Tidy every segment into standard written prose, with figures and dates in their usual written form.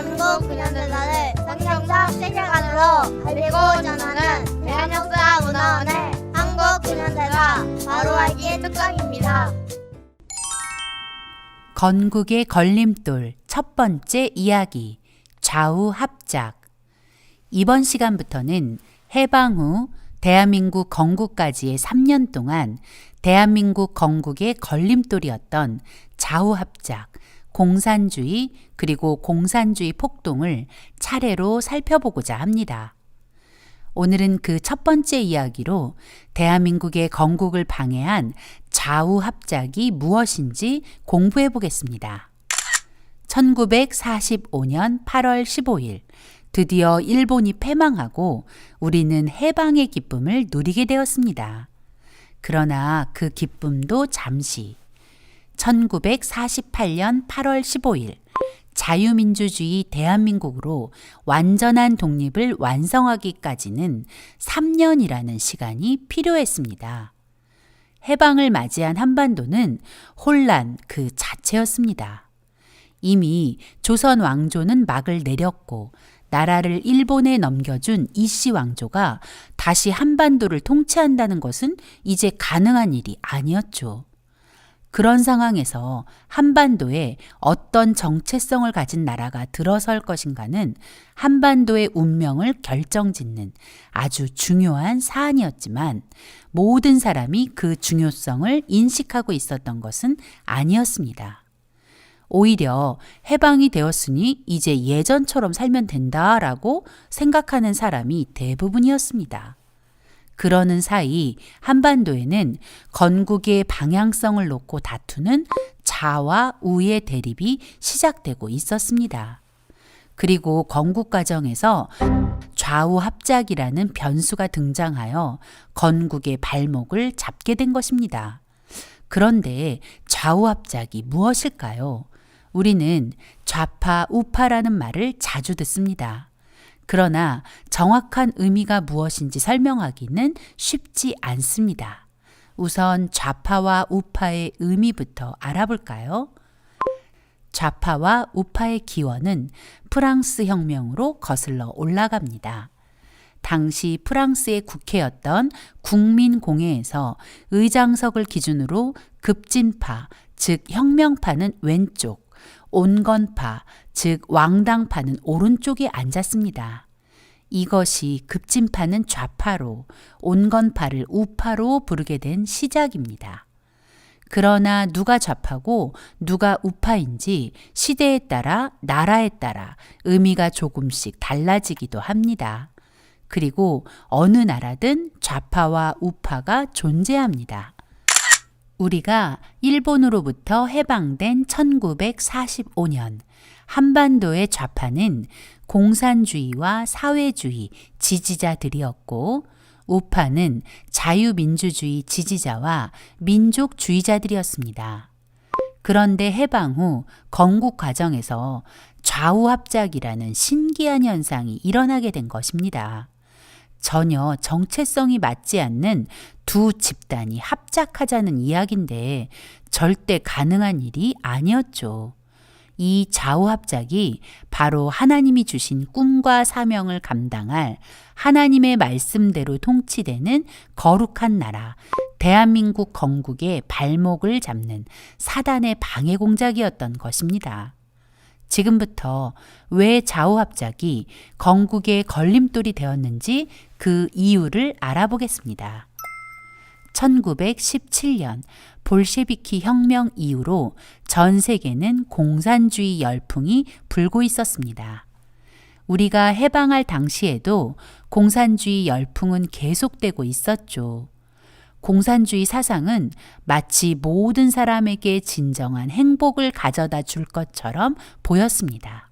대한민국 9년대사를 성경적 세계관으로 알리고 전하는 대한역사문화원의 한국 9년대사 바로 알기 특강입니다. 건국의 걸림돌 첫 번째 이야기, 좌우합작. 이번 시간부터는 해방 후 대한민국 건국까지의 3년 동안 대한민국 건국의 걸림돌이었던 좌우합작, 공산주의 그리고 공산주의 폭동을 차례로 살펴보고자 합니다. 오늘은 그 첫 번째 이야기로 대한민국의 건국을 방해한 좌우합작이 무엇인지 공부해 보겠습니다. 1945년 8월 15일, 드디어 일본이 패망하고 우리는 해방의 기쁨을 누리게 되었습니다. 그러나 그 기쁨도 잠시. 1948년 8월 15일, 자유민주주의 대한민국으로 완전한 독립을 완성하기까지는 3년이라는 시간이 필요했습니다. 해방을 맞이한 한반도는 혼란 그 자체였습니다. 이미 조선 왕조는 막을 내렸고 나라를 일본에 넘겨준 이씨 왕조가 다시 한반도를 통치한다는 것은 이제 가능한 일이 아니었죠. 그런 상황에서 한반도에 어떤 정체성을 가진 나라가 들어설 것인가는 한반도의 운명을 결정짓는 아주 중요한 사안이었지만 모든 사람이 그 중요성을 인식하고 있었던 것은 아니었습니다. 오히려 해방이 되었으니 이제 예전처럼 살면 된다라고 생각하는 사람이 대부분이었습니다. 그러는 사이 한반도에는 건국의 방향성을 놓고 다투는 좌와 우의 대립이 시작되고 있었습니다. 그리고 건국 과정에서 좌우합작이라는 변수가 등장하여 건국의 발목을 잡게 된 것입니다. 그런데 좌우합작이 무엇일까요? 우리는 좌파, 우파라는 말을 자주 듣습니다. 그러나 정확한 의미가 무엇인지 설명하기는 쉽지 않습니다. 우선 좌파와 우파의 의미부터 알아볼까요? 좌파와 우파의 기원은 프랑스 혁명으로 거슬러 올라갑니다. 당시 프랑스의 국회였던 국민공회에서 의장석을 기준으로 급진파, 즉 혁명파는 왼쪽, 온건파, 즉 왕당파는 오른쪽에 앉았습니다. 이것이 급진파는 좌파로, 온건파를 우파로 부르게 된 시작입니다. 그러나 누가 좌파고 누가 우파인지 시대에 따라, 나라에 따라 의미가 조금씩 달라지기도 합니다. 그리고 어느 나라든 좌파와 우파가 존재합니다. 우리가 일본으로부터 해방된 1945년, 한반도의 좌파는 공산주의와 사회주의 지지자들이었고 우파는 자유민주주의 지지자와 민족주의자들이었습니다. 그런데 해방 후 건국 과정에서 좌우합작이라는 신기한 현상이 일어나게 된 것입니다. 전혀 정체성이 맞지 않는 두 집단이 합작하자는 이야기인데 절대 가능한 일이 아니었죠. 이 좌우합작이 바로 하나님이 주신 꿈과 사명을 감당할 하나님의 말씀대로 통치되는 거룩한 나라, 대한민국 건국의 발목을 잡는 사단의 방해 공작이었던 것입니다. 지금부터 왜 좌우합작이 건국의 걸림돌이 되었는지 그 이유를 알아보겠습니다. 1917년 볼셰비키 혁명 이후로 전 세계는 공산주의 열풍이 불고 있었습니다. 우리가 해방할 당시에도 공산주의 열풍은 계속되고 있었죠. 공산주의 사상은 마치 모든 사람에게 진정한 행복을 가져다 줄 것처럼 보였습니다.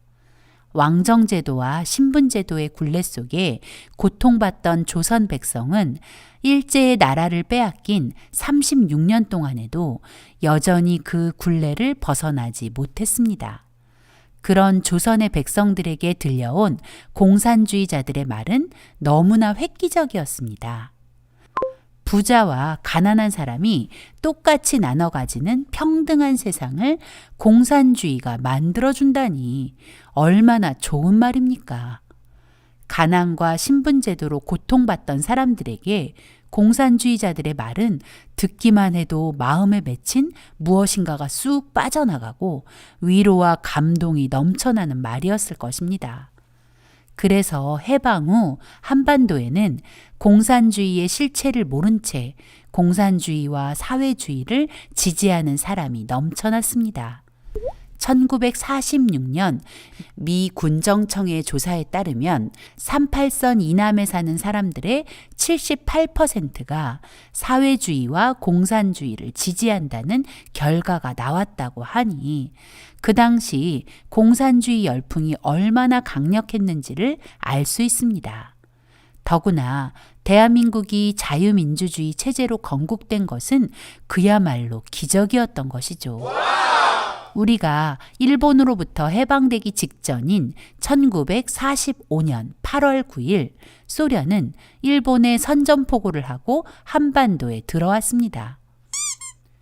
왕정제도와 신분제도의 굴레 속에 고통받던 조선 백성은 일제의 나라를 빼앗긴 36년 동안에도 여전히 그 굴레를 벗어나지 못했습니다. 그런 조선의 백성들에게 들려온 공산주의자들의 말은 너무나 획기적이었습니다. 부자와 가난한 사람이 똑같이 나눠 가지는 평등한 세상을 공산주의가 만들어준다니 얼마나 좋은 말입니까? 가난과 신분제도로 고통받던 사람들에게 공산주의자들의 말은 듣기만 해도 마음에 맺힌 무엇인가가 쑥 빠져나가고 위로와 감동이 넘쳐나는 말이었을 것입니다. 그래서 해방 후 한반도에는 공산주의의 실체를 모른 채 공산주의와 사회주의를 지지하는 사람이 넘쳐났습니다. 1946년 미 군정청의 조사에 따르면 38선 이남에 사는 사람들의 78%가 사회주의와 공산주의를 지지한다는 결과가 나왔다고 하니 그 당시 공산주의 열풍이 얼마나 강력했는지를 알 수 있습니다. 더구나 대한민국이 자유민주주의 체제로 건국된 것은 그야말로 기적이었던 것이죠. 우리가 일본으로부터 해방되기 직전인 1945년 8월 9일 소련은 일본에 선전포고를 하고 한반도에 들어왔습니다.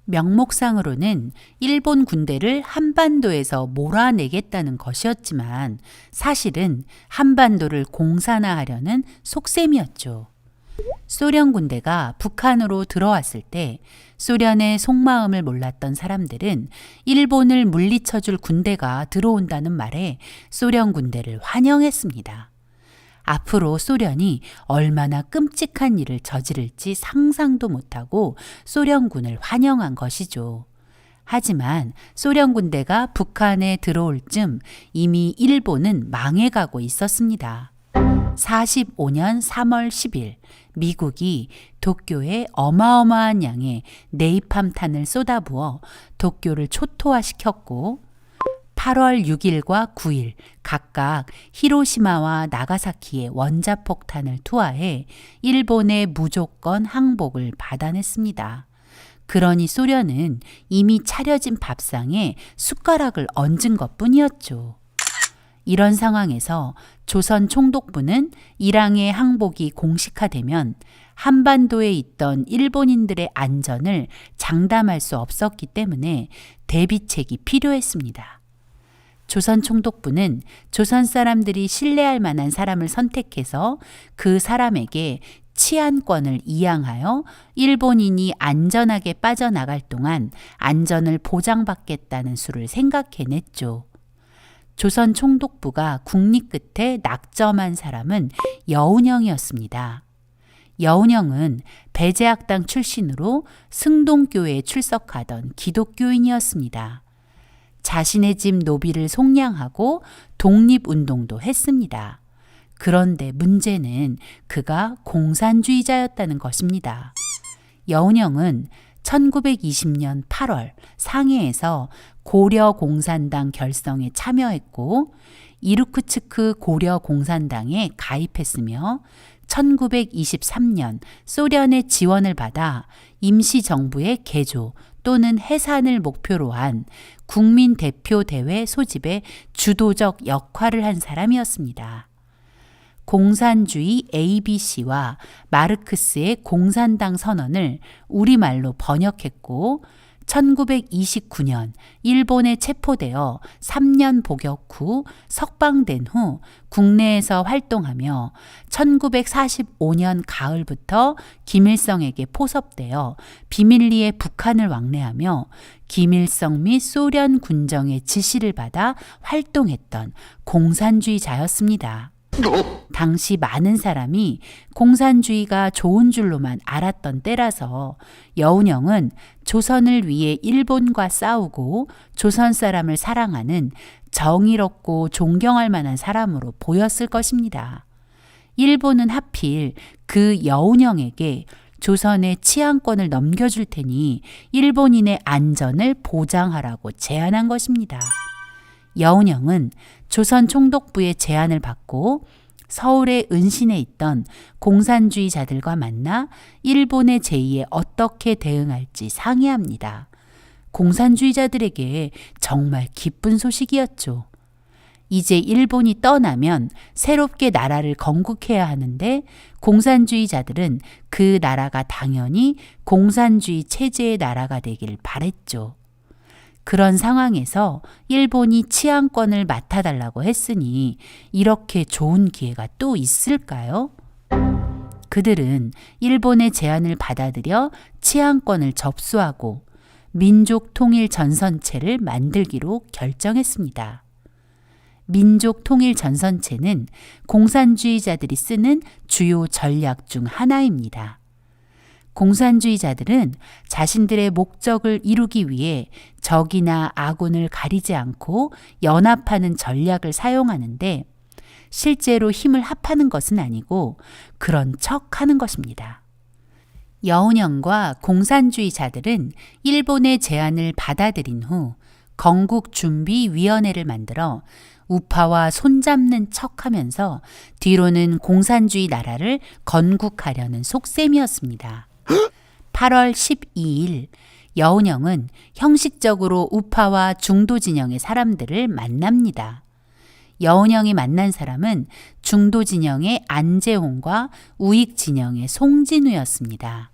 명목상으로는 일본 군대를 한반도에서 몰아내겠다는 것이었지만 사실은 한반도를 공산화하려는 속셈이었죠. 소련 군대가 북한으로 들어왔을 때 소련의 속마음을 몰랐던 사람들은 일본을 물리쳐줄 군대가 들어온다는 말에 소련 군대를 환영했습니다. 앞으로 소련이 얼마나 끔찍한 일을 저지를지 상상도 못하고 소련군을 환영한 것이죠. 하지만 소련 군대가 북한에 들어올 즈음 이미 일본은 망해가고 있었습니다. 45년 3월 10일 미국이 도쿄에 어마어마한 양의 네이팜탄을 쏟아부어 도쿄를 초토화시켰고 8월 6일과 9일 각각 히로시마와 나가사키에 원자폭탄을 투하해 일본의 무조건 항복을 받아냈습니다. 그러니 소련은 이미 차려진 밥상에 숟가락을 얹은 것뿐이었죠. 이런 상황에서 조선 총독부는 일항의 항복이 공식화되면 한반도에 있던 일본인들의 안전을 장담할 수 없었기 때문에 대비책이 필요했습니다. 조선 총독부는 조선 사람들이 신뢰할 만한 사람을 선택해서 그 사람에게 치안권을 이양하여 일본인이 안전하게 빠져나갈 동안 안전을 보장받겠다는 수를 생각해냈죠. 조선 총독부가 국리 끝에 낙점한 사람은 여운형이었습니다. 여운형은 배제학당 출신으로 승동교회에 출석하던 기독교인이었습니다. 자신의 집 노비를 속량하고 독립운동도 했습니다. 그런데 문제는 그가 공산주의자였다는 것입니다. 여운형은 1920년 8월 상해에서 고려공산당 결성에 참여했고 이루크츠크 고려공산당에 가입했으며 1923년 소련의 지원을 받아 임시정부의 개조 또는 해산을 목표로 한 국민대표대회 소집에 주도적 역할을 한 사람이었습니다. 공산주의 ABC와 마르크스의 공산당 선언을 우리말로 번역했고 1929년 일본에 체포되어 3년 복역 후 석방된 후 국내에서 활동하며 1945년 가을부터 김일성에게 포섭되어 비밀리에 북한을 왕래하며 김일성 및 소련 군정의 지시를 받아 활동했던 공산주의자였습니다. 당시 많은 사람이 공산주의가 좋은 줄로만 알았던 때라서 여운형은 조선을 위해 일본과 싸우고 조선 사람을 사랑하는 정의롭고 존경할 만한 사람으로 보였을 것입니다. 일본은 하필 그 여운형에게 조선의 치안권을 넘겨줄 테니 일본인의 안전을 보장하라고 제안한 것입니다. 여운형은 조선 총독부의 제안을 받고 서울의 은신에 있던 공산주의자들과 만나 일본의 제의에 어떻게 대응할지 상의합니다. 공산주의자들에게 정말 기쁜 소식이었죠. 이제 일본이 떠나면 새롭게 나라를 건국해야 하는데 공산주의자들은 그 나라가 당연히 공산주의 체제의 나라가 되길 바랬죠. 그런 상황에서 일본이 치안권을 맡아달라고 했으니 이렇게 좋은 기회가 또 있을까요? 그들은 일본의 제안을 받아들여 치안권을 접수하고 민족통일전선체를 만들기로 결정했습니다. 민족통일전선체는 공산주의자들이 쓰는 주요 전략 중 하나입니다. 공산주의자들은 자신들의 목적을 이루기 위해 적이나 아군을 가리지 않고 연합하는 전략을 사용하는데 실제로 힘을 합하는 것은 아니고 그런 척 하는 것입니다. 여운형과 공산주의자들은 일본의 제안을 받아들인 후 건국준비위원회를 만들어 우파와 손잡는 척하면서 뒤로는 공산주의 나라를 건국하려는 속셈이었습니다. 8월 12일 여운형은 형식적으로 우파와 중도 진영의 사람들을 만납니다. 여운형이 만난 사람은 중도 진영의 안재홍과 우익 진영의 송진우였습니다.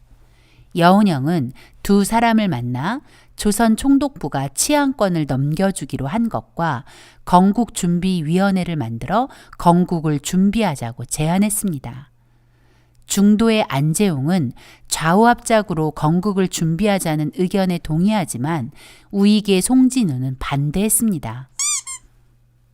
여운형은 두 사람을 만나 조선 총독부가 치안권을 넘겨주기로 한 것과 건국준비위원회를 만들어 건국을 준비하자고 제안했습니다. 중도의 안재홍은 좌우합작으로 건국을 준비하자는 의견에 동의하지만 우익의 송진우는 반대했습니다.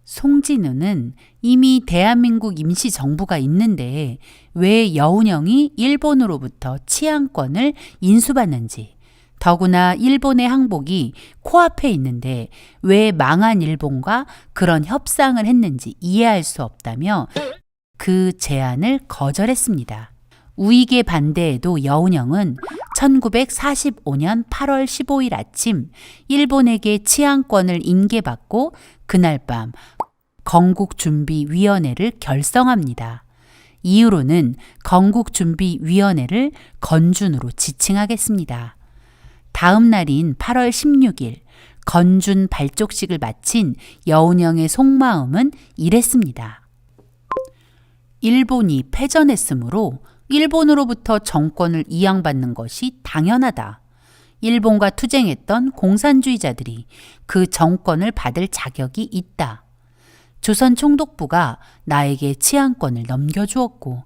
송진우는 이미 대한민국 임시정부가 있는데 왜 여운형이 일본으로부터 치안권을 인수받는지, 더구나 일본의 항복이 코앞에 있는데 왜 망한 일본과 그런 협상을 했는지 이해할 수 없다며 그 제안을 거절했습니다. 우익의 반대에도 여운형은 1945년 8월 15일 아침 일본에게 치안권을 인계받고 그날 밤 건국준비위원회를 결성합니다. 이후로는 건국준비위원회를 건준으로 지칭하겠습니다. 다음 날인 8월 16일 건준 발족식을 마친 여운형의 속마음은 이랬습니다. 일본이 패전했으므로 일본으로부터 정권을 이양받는 것이 당연하다. 일본과 투쟁했던 공산주의자들이 그 정권을 받을 자격이 있다. 조선 총독부가 나에게 치안권을 넘겨주었고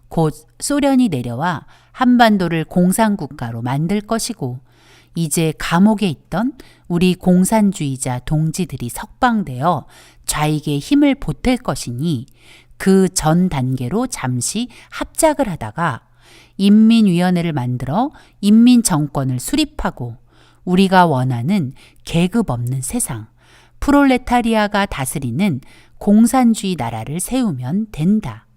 곧 소련이 내려와 한반도를 공산국가로 만들 것이고 이제 감옥에 있던 우리 공산주의자 동지들이 석방되어 좌익에 힘을 보탤 것이니 그 전 단계로 잠시 합작을 하다가 인민위원회를 만들어 인민정권을 수립하고 우리가 원하는 계급 없는 세상, 프롤레타리아가 다스리는 공산주의 나라를 세우면 된다.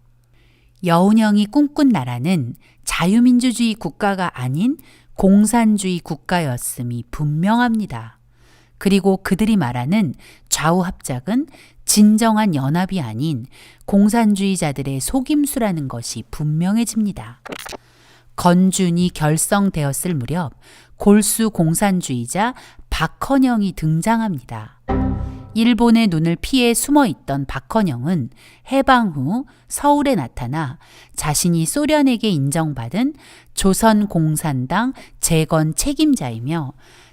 여운형이 꿈꾼 나라는 자유민주주의 국가가 아닌 공산주의 국가였음이 분명합니다. 그리고 그들이 말하는 좌우합작은 진정한 연합이 아닌 공산주의자들의 속임수라는 것이 분명해집니다. 건준이 결성되었을 무렵 골수 공산주의자 박헌영이 등장합니다. 일본의 눈을 피해 숨어있던 박헌영은 해방 후 서울에 나타나 자신이 소련에게 인정받은 조선공산당 재건 책임자이며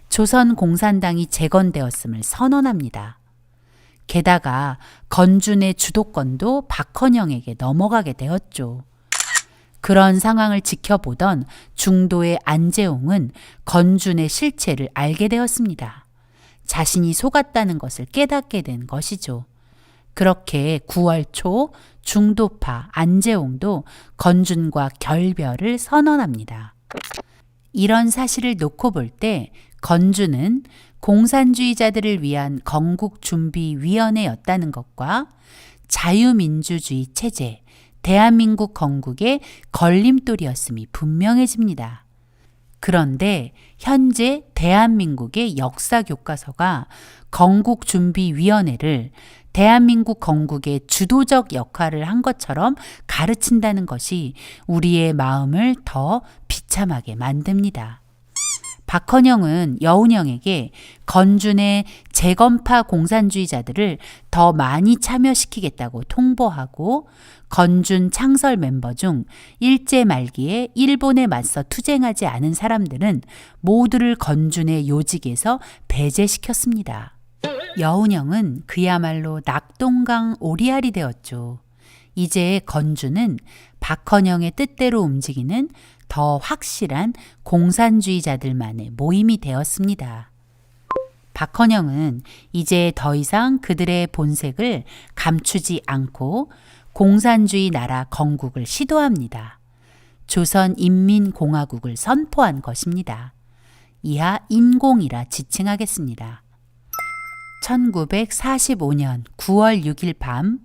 조선공산당이 재건되었음을 선언합니다. 게다가 건준의 주도권도 박헌영에게 넘어가게 되었죠. 그런 상황을 지켜보던 중도의 안재홍은 건준의 실체를 알게 되었습니다. 자신이 속았다는 것을 깨닫게 된 것이죠. 그렇게 9월 초 중도파 안재홍도 건준과 결별을 선언합니다. 이런 사실을 놓고 볼 때 건준은 공산주의자들을 위한 건국준비위원회였다는 것과 자유민주주의 체제, 대한민국 건국의 걸림돌이었음이 분명해집니다. 그런데 현재 대한민국의 역사교과서가 건국준비위원회를 대한민국 건국의 주도적 역할을 한 것처럼 가르친다는 것이 우리의 마음을 더 비참하게 만듭니다. 박헌영은 여운형에게 건준의 재건파 공산주의자들을 더 많이 참여시키겠다고 통보하고 건준 창설 멤버 중 일제 말기에 일본에 맞서 투쟁하지 않은 사람들은 모두를 건준의 요직에서 배제시켰습니다. 여운형은 그야말로 낙동강 오리알이 되었죠. 이제 건준은 박헌영의 뜻대로 움직이는 더 확실한 공산주의자들만의 모임이 되었습니다. 박헌영은 이제 더 이상 그들의 본색을 감추지 않고 공산주의 나라 건국을 시도합니다. 조선인민공화국을 선포한 것입니다. 이하 인공이라 지칭하겠습니다. 1945년 9월 6일 밤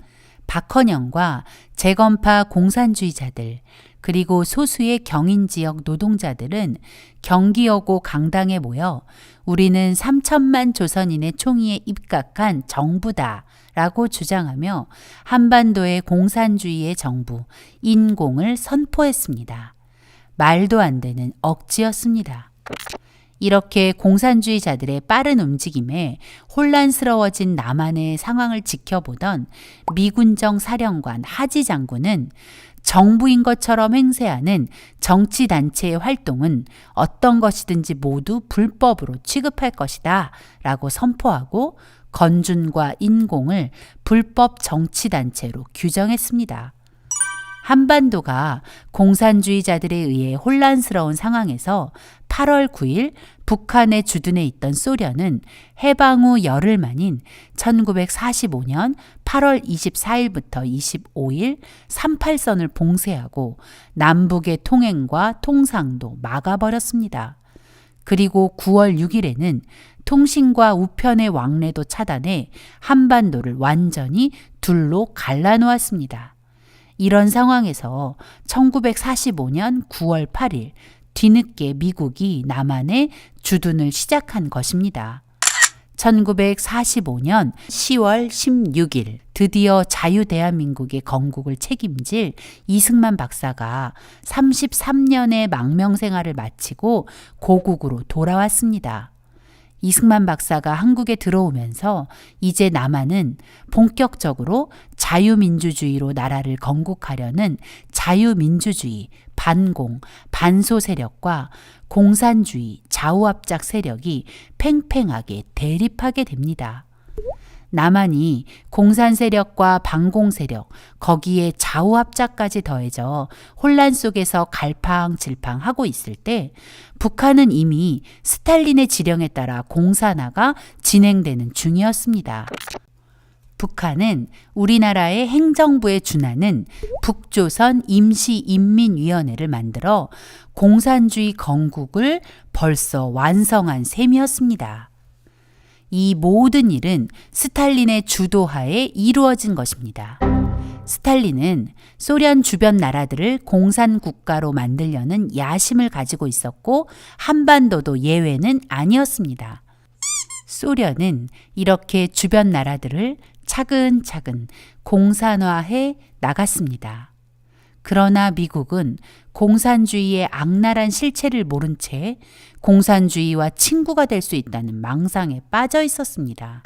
박헌영과 재건파 공산주의자들 그리고 소수의 경인지역 노동자들은 경기여고 강당에 모여 우리는 3천만 조선인의 총의에 입각한 정부다 라고 주장하며 한반도의 공산주의의 정부 인공을 선포했습니다. 말도 안 되는 억지였습니다. 이렇게 공산주의자들의 빠른 움직임에 혼란스러워진 남한의 상황을 지켜보던 미군정 사령관 하지 장군은 정부인 것처럼 행세하는 정치단체의 활동은 어떤 것이든지 모두 불법으로 취급할 것이다 라고 선포하고 건준과 인공을 불법 정치단체로 규정했습니다. 한반도가 공산주의자들에 의해 혼란스러운 상황에서 8월 9일 북한에 주둔해 있던 소련은 해방 후 열흘 만인 1945년 8월 24일부터 25일 38선을 봉쇄하고 남북의 통행과 통상도 막아버렸습니다. 그리고 9월 6일에는 통신과 우편의 왕래도 차단해 한반도를 완전히 둘로 갈라놓았습니다. 이런 상황에서 1945년 9월 8일 뒤늦게 미국이 남한에 주둔을 시작한 것입니다. 1945년 10월 16일 드디어 자유대한민국의 건국을 책임질 이승만 박사가 33년의 망명생활을 마치고 고국으로 돌아왔습니다. 이승만 박사가 한국에 들어오면서 이제 남한은 본격적으로 자유민주주의로 나라를 건국하려는 자유민주주의, 반공, 반소 세력과 공산주의, 좌우합작 세력이 팽팽하게 대립하게 됩니다. 남한이 공산 세력과 반공 세력, 거기에 좌우합작까지 더해져 혼란 속에서 갈팡질팡하고 있을 때 북한은 이미 스탈린의 지령에 따라 공산화가 진행되는 중이었습니다. 북한은 우리나라의 행정부에 준하는 북조선 임시인민위원회를 만들어 공산주의 건국을 벌써 완성한 셈이었습니다. 이 모든 일은 스탈린의 주도하에 이루어진 것입니다. 스탈린은 소련 주변 나라들을 공산국가로 만들려는 야심을 가지고 있었고 한반도도 예외는 아니었습니다. 소련은 이렇게 주변 나라들을 차근차근 공산화해 나갔습니다. 그러나 미국은 공산주의의 악랄한 실체를 모른 채 공산주의와 친구가 될 수 있다는 망상에 빠져 있었습니다.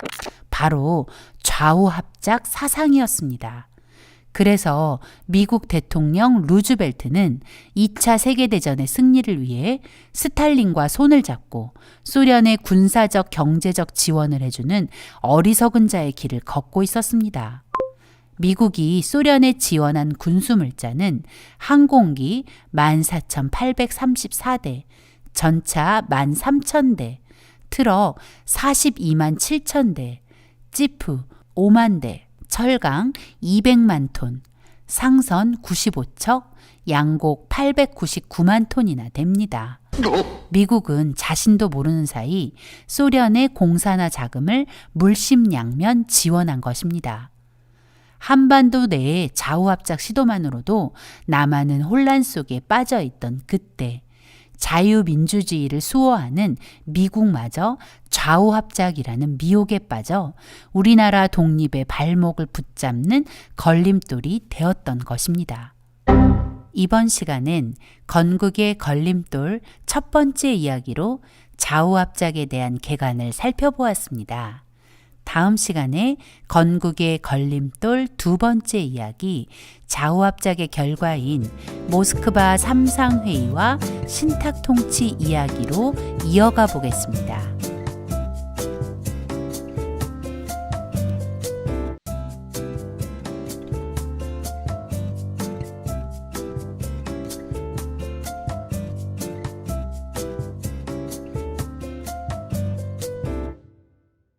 바로 좌우합작 사상이었습니다. 그래서 미국 대통령 루즈벨트는 2차 세계대전의 승리를 위해 스탈린과 손을 잡고 소련의 군사적 경제적 지원을 해주는 어리석은 자의 길을 걷고 있었습니다. 미국이 소련에 지원한 군수물자는 항공기 14,834대, 전차 13,000대, 트럭 42만 7천대, 지프 5만 대, 철강 200만 톤, 상선 95척, 양곡 899만 톤이나 됩니다. 미국은 자신도 모르는 사이 소련의 공산화 자금을 물심양면 지원한 것입니다. 한반도 내의 좌우합작 시도만으로도 남한은 혼란 속에 빠져있던 그때 자유민주주의를 수호하는 미국마저 좌우합작이라는 미혹에 빠져 우리나라 독립의 발목을 붙잡는 걸림돌이 되었던 것입니다. 이번 시간은 건국의 걸림돌 첫 번째 이야기로 좌우합작에 대한 개관을 살펴보았습니다. 다음 시간에 건국의 걸림돌 두 번째 이야기, 좌우합작의 결과인 모스크바 삼상회의와 신탁통치 이야기로 이어가 보겠습니다.